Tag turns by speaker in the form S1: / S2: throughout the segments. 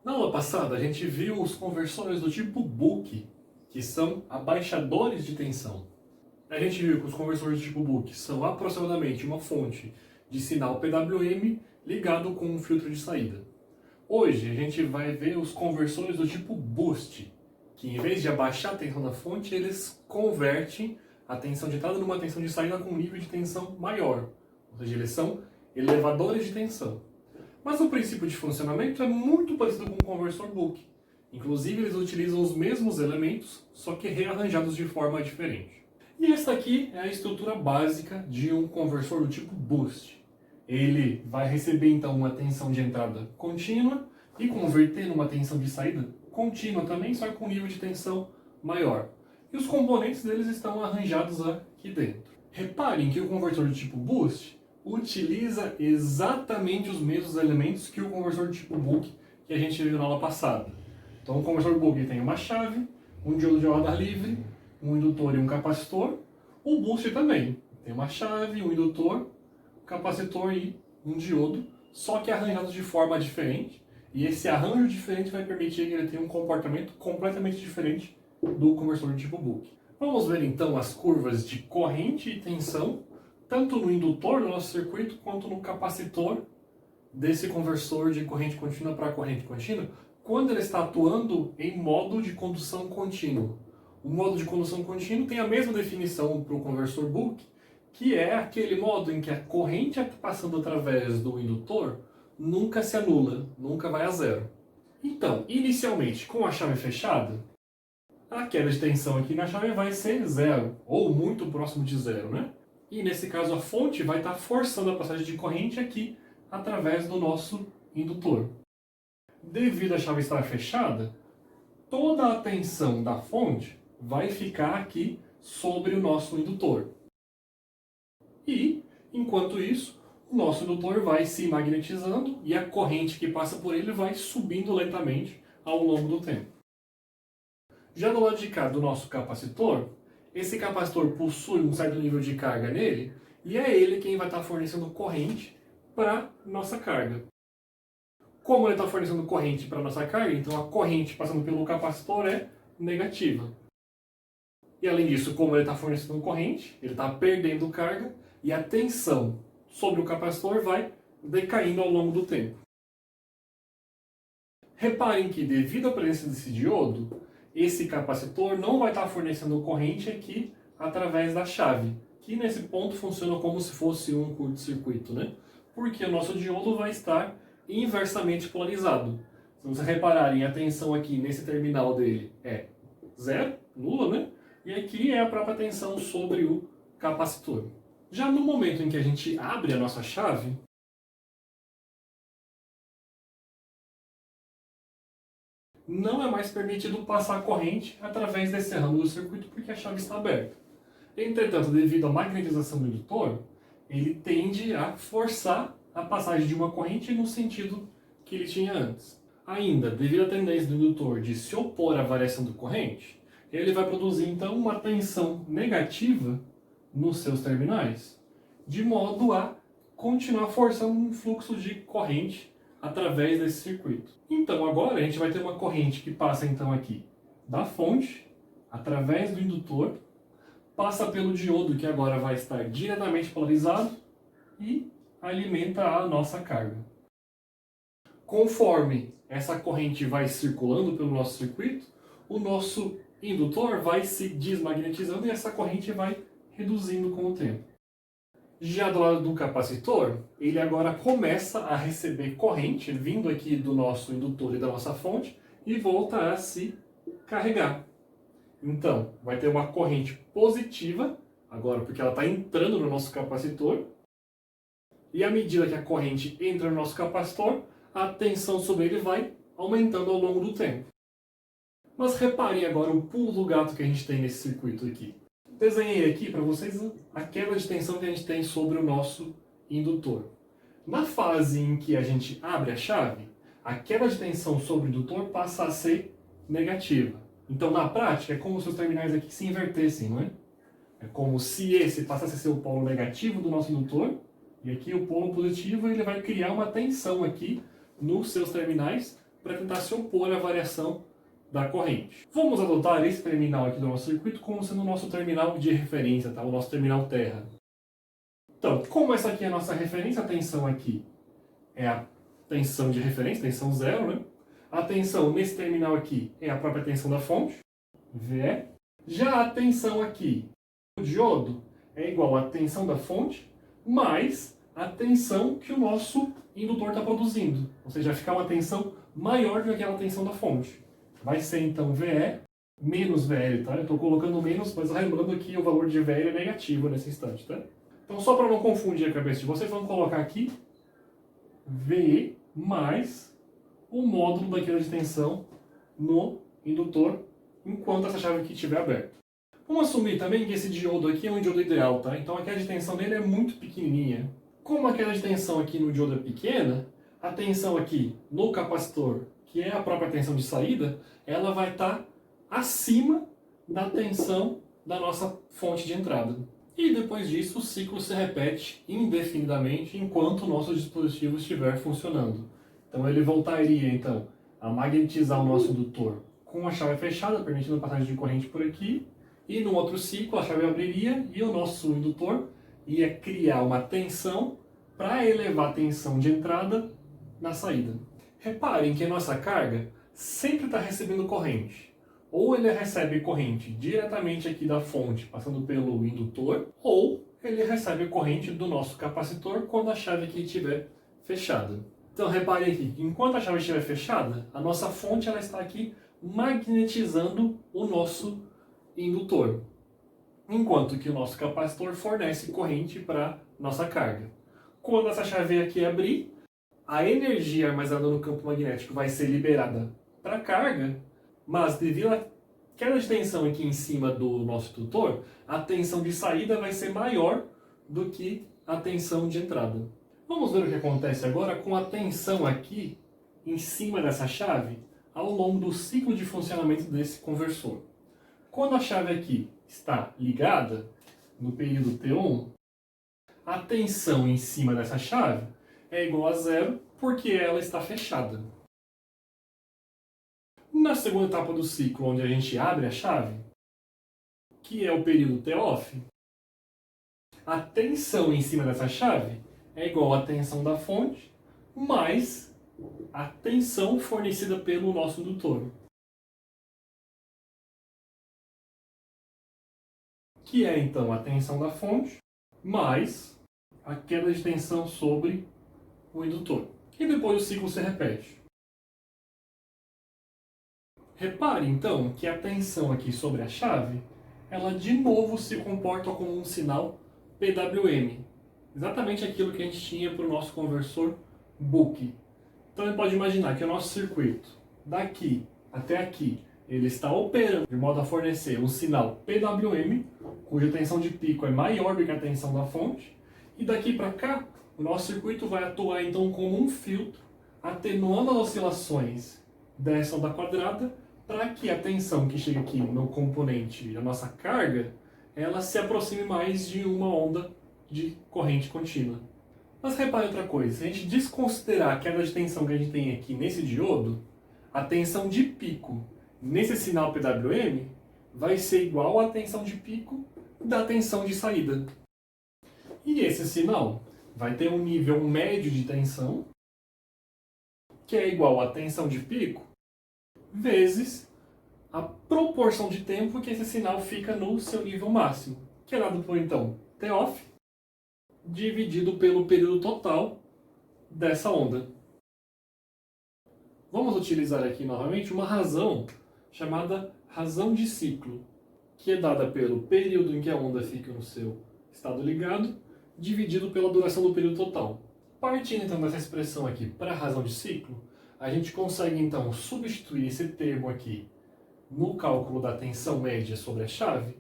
S1: Na aula passada, a gente viu os conversores do tipo book, que são abaixadores de tensão. A gente viu que os conversores do tipo book são aproximadamente uma fonte de sinal PWM ligado com um filtro de saída. Hoje, a gente vai ver os conversores do tipo boost, que em vez de abaixar a tensão da fonte, eles convertem a tensão de entrada numa tensão de saída com um nível de tensão maior. Ou seja, eles são elevadores de tensão. Mas o princípio de funcionamento é muito parecido com o conversor book. Inclusive, eles utilizam os mesmos elementos, só que rearranjados de forma diferente. E essa aqui é a estrutura básica de um conversor do tipo boost. Ele vai receber então uma tensão de entrada contínua e converter numa tensão de saída contínua também, só com um nível de tensão maior. E os componentes deles estão arranjados aqui dentro. Reparem que o conversor do tipo boost utiliza exatamente os mesmos elementos que o conversor do tipo book que a gente viu na aula passada. Então o conversor book tem uma chave, um diodo de ordem livre, um indutor e um capacitor. O boost também tem uma chave, um indutor, um capacitor e um diodo, só que arranjados de forma diferente. E esse arranjo diferente vai permitir que ele tenha um comportamento completamente diferente do conversor do tipo book. Vamos ver então as curvas de corrente e tensão, tanto no indutor do nosso circuito quanto no capacitor desse conversor de corrente contínua para corrente contínua, quando ele está atuando em modo de condução contínuo. O modo de condução contínuo tem a mesma definição para o conversor book, que é aquele modo em que a corrente passando através do indutor nunca se anula, nunca vai a zero. Então, inicialmente, com a chave fechada, a queda de tensão aqui na chave vai ser zero, ou muito próximo de zero, né? E nesse caso a fonte vai estar forçando a passagem de corrente aqui através do nosso indutor. Devido à chave estar fechada, toda a tensão da fonte vai ficar aqui sobre o nosso indutor. E, enquanto isso, o nosso indutor vai se magnetizando e a corrente que passa por ele vai subindo lentamente ao longo do tempo. Já do lado de cá do nosso capacitor, esse capacitor possui um certo nível de carga nele e é ele quem vai estar fornecendo corrente para nossa carga. Como ele está fornecendo corrente para nossa carga, então a corrente passando pelo capacitor é negativa. E além disso, como ele está fornecendo corrente, ele está perdendo carga e a tensão sobre o capacitor vai decaindo ao longo do tempo. Reparem que devido à presença desse diodo, esse capacitor não vai estar fornecendo corrente aqui através da chave, que nesse ponto funciona como se fosse um curto-circuito, né? Porque o nosso diodo vai estar inversamente polarizado. Se vocês repararem, a tensão aqui nesse terminal dele é zero, nula, né? E aqui é a própria tensão sobre o capacitor. Já no momento em que a gente abre a nossa chave, não é mais permitido passar a corrente através desse ramo do circuito porque a chave está aberta. Entretanto, devido à magnetização do indutor, ele tende a forçar a passagem de uma corrente no sentido que ele tinha antes. Ainda, devido à tendência do indutor de se opor à variação da corrente, ele vai produzir então uma tensão negativa nos seus terminais, de modo a continuar forçando um fluxo de corrente através desse circuito. Então agora a gente vai ter uma corrente que passa então aqui da fonte, através do indutor, passa pelo diodo que agora vai estar diretamente polarizado e alimenta a nossa carga. Conforme essa corrente vai circulando pelo nosso circuito, o nosso indutor vai se desmagnetizando e essa corrente vai reduzindo com o tempo. Já do lado do capacitor, ele agora começa a receber corrente vindo aqui do nosso indutor e da nossa fonte e volta a se carregar. Então, vai ter uma corrente positiva, agora porque ela está entrando no nosso capacitor, e à medida que a corrente entra no nosso capacitor, a tensão sobre ele vai aumentando ao longo do tempo. Mas reparem agora o pulo do gato que a gente tem nesse circuito aqui. Desenhei aqui para vocês a queda de tensão que a gente tem sobre o nosso indutor. Na fase em que a gente abre a chave, a queda de tensão sobre o indutor passa a ser negativa. Então, na prática, é como se os terminais aqui se invertessem, não é? É como se esse passasse a ser o polo negativo do nosso indutor, e aqui o polo positivo ele vai criar uma tensão aqui nos seus terminais para tentar se opor à variação da corrente. Vamos adotar esse terminal aqui do nosso circuito como sendo o nosso terminal de referência, tá? O nosso terminal terra. Então, como essa aqui é a nossa referência, a tensão aqui é a tensão de referência, tensão zero, né? A tensão nesse terminal aqui é a própria tensão da fonte, VE. Já a tensão aqui do diodo é igual à tensão da fonte mais a tensão que o nosso indutor está produzindo. Ou seja, vai ficar uma tensão maior do que aquela tensão da fonte. Vai ser então VE menos VL, tá? Eu estou colocando menos, mas lembrando que o valor de VL é negativo nesse instante, tá? Então, só para não confundir a cabeça de vocês, vamos colocar aqui VE mais o módulo da queda de tensão no indutor enquanto essa chave aqui estiver aberta. Vamos assumir também que esse diodo aqui é um diodo ideal, tá? Então a queda de tensão dele é muito pequenininha. Como a queda de tensão aqui no diodo é pequena, a tensão aqui no capacitor, que é a própria tensão de saída, ela vai estar acima da tensão da nossa fonte de entrada. E depois disso o ciclo se repete indefinidamente enquanto o nosso dispositivo estiver funcionando. Então ele voltaria então a magnetizar o nosso indutor com a chave fechada, permitindo a passagem de corrente por aqui, e no outro ciclo a chave abriria e o nosso indutor ia criar uma tensão para elevar a tensão de entrada na saída. Reparem que a nossa carga sempre está recebendo corrente. Ou ele recebe corrente diretamente aqui da fonte, passando pelo indutor, ou ele recebe corrente do nosso capacitor quando a chave aqui estiver fechada. Então reparem aqui, enquanto a chave estiver fechada, a nossa fonte ela está aqui magnetizando o nosso indutor, enquanto que o nosso capacitor fornece corrente para nossa carga. Quando essa chave aqui abrir, a energia armazenada no campo magnético vai ser liberada para a carga, mas devido à queda de tensão aqui em cima do nosso indutor, a tensão de saída vai ser maior do que a tensão de entrada. Vamos ver o que acontece agora com a tensão aqui em cima dessa chave ao longo do ciclo de funcionamento desse conversor. Quando a chave aqui está ligada, no período T1, a tensão em cima dessa chave é igual a zero porque ela está fechada. Na segunda etapa do ciclo, onde a gente abre a chave, que é o período T-off, a tensão em cima dessa chave é igual à tensão da fonte mais a tensão fornecida pelo nosso indutor, que é então a tensão da fonte mais a queda de tensão sobre o indutor. E depois o ciclo se repete. Repare então que a tensão aqui sobre a chave, ela de novo se comporta como um sinal PWM. Exatamente aquilo que a gente tinha para o nosso conversor Book. Então ele pode imaginar que o nosso circuito, daqui até aqui, ele está operando de modo a fornecer um sinal PWM, cuja tensão de pico é maior do que a tensão da fonte, e daqui para cá, o nosso circuito vai atuar então como um filtro, atenuando as oscilações dessa onda quadrada, para que a tensão que chega aqui no componente da nossa carga, ela se aproxime mais de uma onda de corrente contínua. Mas repare outra coisa, se a gente desconsiderar a queda de tensão que a gente tem aqui nesse diodo, a tensão de pico nesse sinal PWM vai ser igual à tensão de pico da tensão de saída. E esse sinal vai ter um nível médio de tensão, que é igual à tensão de pico, vezes a proporção de tempo que esse sinal fica no seu nível máximo, que é dado por, então, T-off, dividido pelo período total dessa onda. Vamos utilizar aqui novamente uma razão chamada razão de ciclo, que é dada pelo período em que a onda fica no seu estado ligado, dividido pela duração do período total. Partindo então dessa expressão aqui para a razão de ciclo, a gente consegue então substituir esse termo aqui no cálculo da tensão média sobre a chave,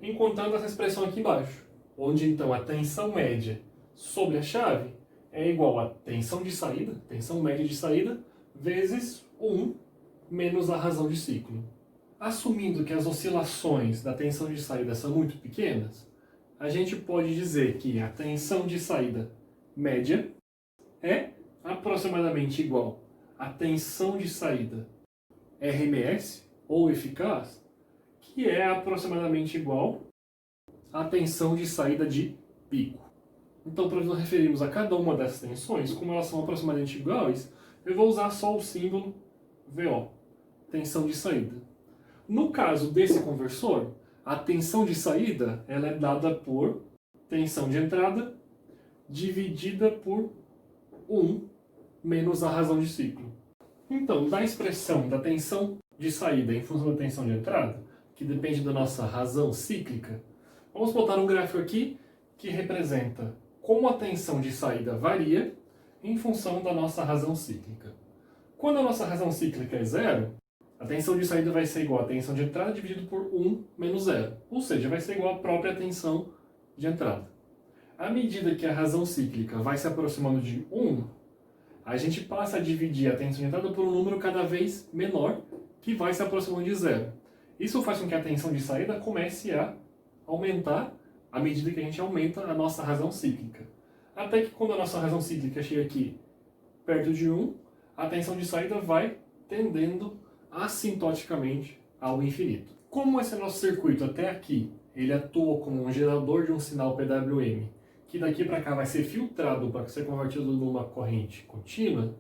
S1: encontrando essa expressão aqui embaixo, onde então a tensão média sobre a chave é igual à tensão de saída, tensão média de saída, vezes 1 menos a razão de ciclo. Assumindo que as oscilações da tensão de saída são muito pequenas, a gente pode dizer que a tensão de saída média é aproximadamente igual a tensão de saída RMS, ou eficaz, que é aproximadamente igual à tensão de saída de pico. Então, para nos referirmos a cada uma dessas tensões, como elas são aproximadamente iguais, eu vou usar só o símbolo VO, tensão de saída. No caso desse conversor, a tensão de saída ela é dada por tensão de entrada dividida por 1 menos a razão de ciclo. Então, da expressão da tensão de saída em função da tensão de entrada, que depende da nossa razão cíclica, vamos botar um gráfico aqui que representa como a tensão de saída varia em função da nossa razão cíclica. Quando a nossa razão cíclica é zero, a tensão de saída vai ser igual à tensão de entrada dividido por 1 menos zero, ou seja, vai ser igual à própria tensão de entrada. À medida que a razão cíclica vai se aproximando de 1, a gente passa a dividir a tensão de entrada por um número cada vez menor, que vai se aproximando de zero. Isso faz com que a tensão de saída comece a aumentar à medida que a gente aumenta a nossa razão cíclica. Até que quando a nossa razão cíclica chega aqui perto de 1, a tensão de saída vai tendendo assintoticamente ao infinito. Como esse nosso circuito até aqui, ele atua como um gerador de um sinal PWM, que daqui para cá vai ser filtrado para ser convertido numa corrente contínua,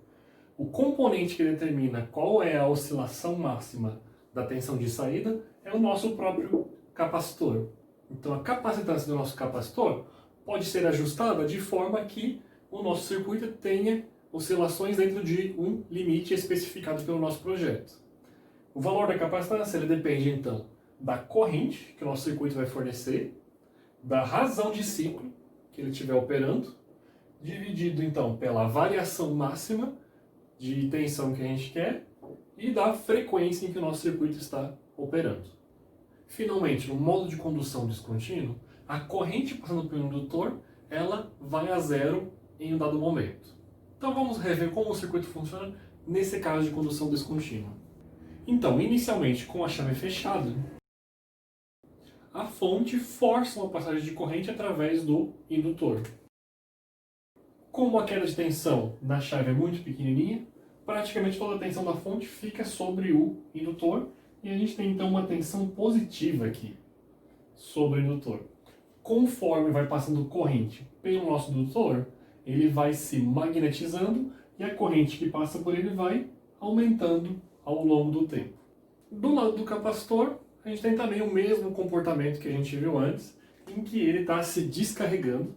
S1: o componente que determina qual é a oscilação máxima da tensão de saída é o nosso próprio capacitor. Então a capacitância do nosso capacitor pode ser ajustada de forma que o nosso circuito tenha oscilações dentro de um limite especificado pelo nosso projeto. O valor da capacitância ele depende então da corrente que o nosso circuito vai fornecer, da razão de ciclo que ele estiver operando, dividido então pela variação máxima de tensão que a gente quer e da frequência em que o nosso circuito está operando. Finalmente, no modo de condução descontínuo, a corrente passando pelo indutor, ela vai a zero em um dado momento. Então vamos rever como o circuito funciona nesse caso de condução descontínua. Então, inicialmente, com a chave fechada, a fonte força uma passagem de corrente através do indutor. Como a queda de tensão na chave é muito pequenininha, praticamente toda a tensão da fonte fica sobre o indutor e a gente tem então uma tensão positiva aqui sobre o indutor. Conforme vai passando corrente pelo nosso indutor, ele vai se magnetizando e a corrente que passa por ele vai aumentando ao longo do tempo. Do lado do capacitor, a gente tem também o mesmo comportamento que a gente viu antes, em que ele está se descarregando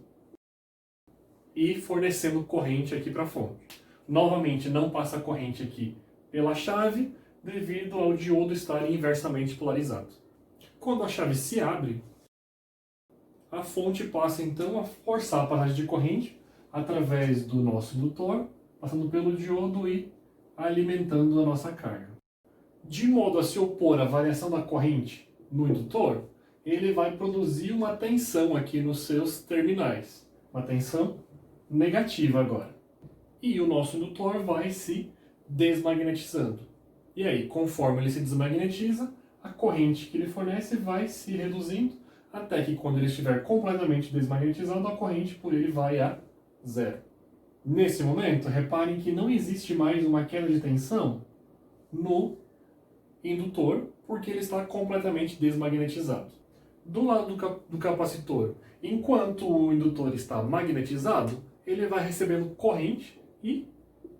S1: e fornecendo corrente aqui para a fonte. Novamente, não passa corrente aqui pela chave, devido ao diodo estar inversamente polarizado. Quando a chave se abre, a fonte passa então a forçar a passagem de corrente através do nosso indutor, passando pelo diodo e alimentando a nossa carga. De modo a se opor à variação da corrente no indutor, ele vai produzir uma tensão aqui nos seus terminais, uma tensão negativa agora. E o nosso indutor vai se desmagnetizando. E aí, conforme ele se desmagnetiza, a corrente que ele fornece vai se reduzindo, até que quando ele estiver completamente desmagnetizado, a corrente por ele vai a zero. Nesse momento, reparem que não existe mais uma queda de tensão no indutor, porque ele está completamente desmagnetizado. Do lado do capacitor, enquanto o indutor está magnetizado, ele vai recebendo corrente e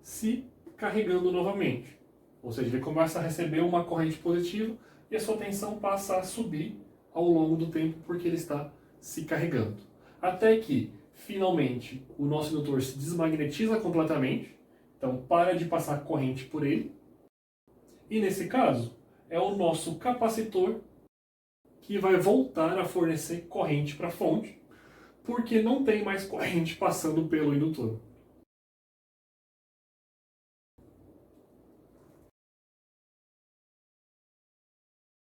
S1: se carregando novamente. Ou seja, ele começa a receber uma corrente positiva e a sua tensão passa a subir ao longo do tempo porque ele está se carregando. Até que, finalmente, o nosso indutor se desmagnetiza completamente, então para de passar corrente por ele. E nesse caso, é o nosso capacitor que vai voltar a fornecer corrente para a fonte, porque não tem mais corrente passando pelo indutor.